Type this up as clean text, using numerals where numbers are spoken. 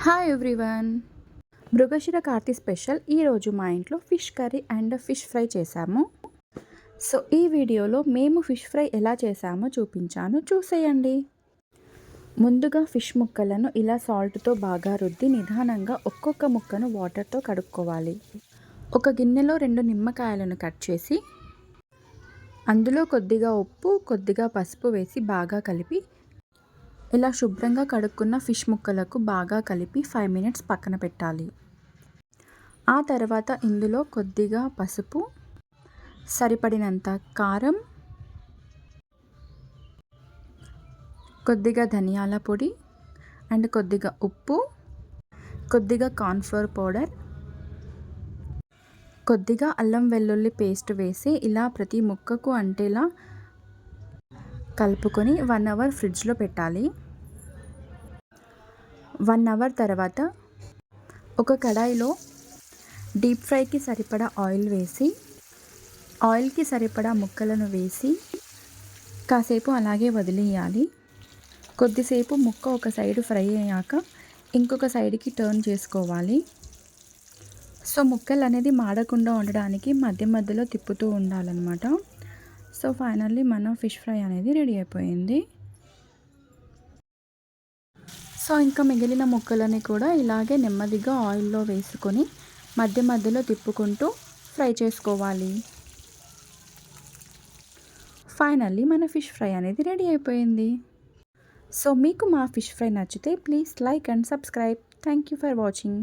Hi everyone. Mrigashira Karthi special ఈరోజు మా ఇంట్లో fish curry and fish fry చేశాము. సో ఈ వీడియోలో మేము ఫిష్ ఫ్రై ఎలా చేశామో చూపించాను, చూసేయండి. ముందుగా ఫిష్ ముక్కలను ఇలా సాల్ట్తో బాగా రుద్ది నిదానంగా ఒక్కొక్క ముక్కను వాటర్తో కడుక్కోవాలి. ఒక గిన్నెలో 2 నిమ్మకాయలను కట్ చేసి అందులో కొద్దిగా ఉప్పు, కొద్దిగా పసుపు వేసి బాగా కలిపి ఇలా శుభ్రంగా కడుక్కున్న ఫిష్ ముక్కలకు బాగా కలిపి 5 మినిట్స్ పక్కన పెట్టాలి. ఆ తర్వాత ఇందులో కొద్దిగా పసుపు, సరిపడినంత కారం, కొద్దిగా ధనియాల పొడి అండ్ కొద్దిగా ఉప్పు, కొద్దిగా కార్న్‌ఫ్లోర్ పౌడర్, కొద్దిగా అల్లం వెల్లుల్లి పేస్ట్ వేసి ఇలా ప్రతి ముక్కకు అంటేలా కలుపుకొని 1 అవర్ ఫ్రిడ్జ్లో పెట్టాలి. 1 అవర్ తర్వాత ఒక కడాయిలో డీప్ ఫ్రైకి సరిపడా ఆయిల్ వేసి ఆయిల్కి సరిపడా ముక్కలను వేసి కాసేపు అలాగే వదిలేయాలి. కొద్దిసేపు ముక్క ఒక సైడ్ ఫ్రై అయ్యాక ఇంకొక సైడ్కి టర్న్ చేసుకోవాలి. సో ముక్కలు అనేది మాడకుండా ఉండడానికి మధ్య మధ్యలో తిప్పుతూ ఉండాలన్నమాట. సో ఫైనల్లీ మన ఫిష్ ఫ్రై అనేది రెడీ అయిపోయింది. సో ఇంకా మిగిలిన ముక్కలని కూడా ఇలాగే నెమ్మదిగా ఆయిల్లో వేసుకొని మధ్య మధ్యలో తిప్పుకుంటూ ఫ్రై చేసుకోవాలి. ఫైనల్లీ మన ఫిష్ ఫ్రై అనేది రెడీ అయిపోయింది. సో మీకు మా ఫిష్ ఫ్రై నచ్చితే please like and subscribe. Thank you for watching.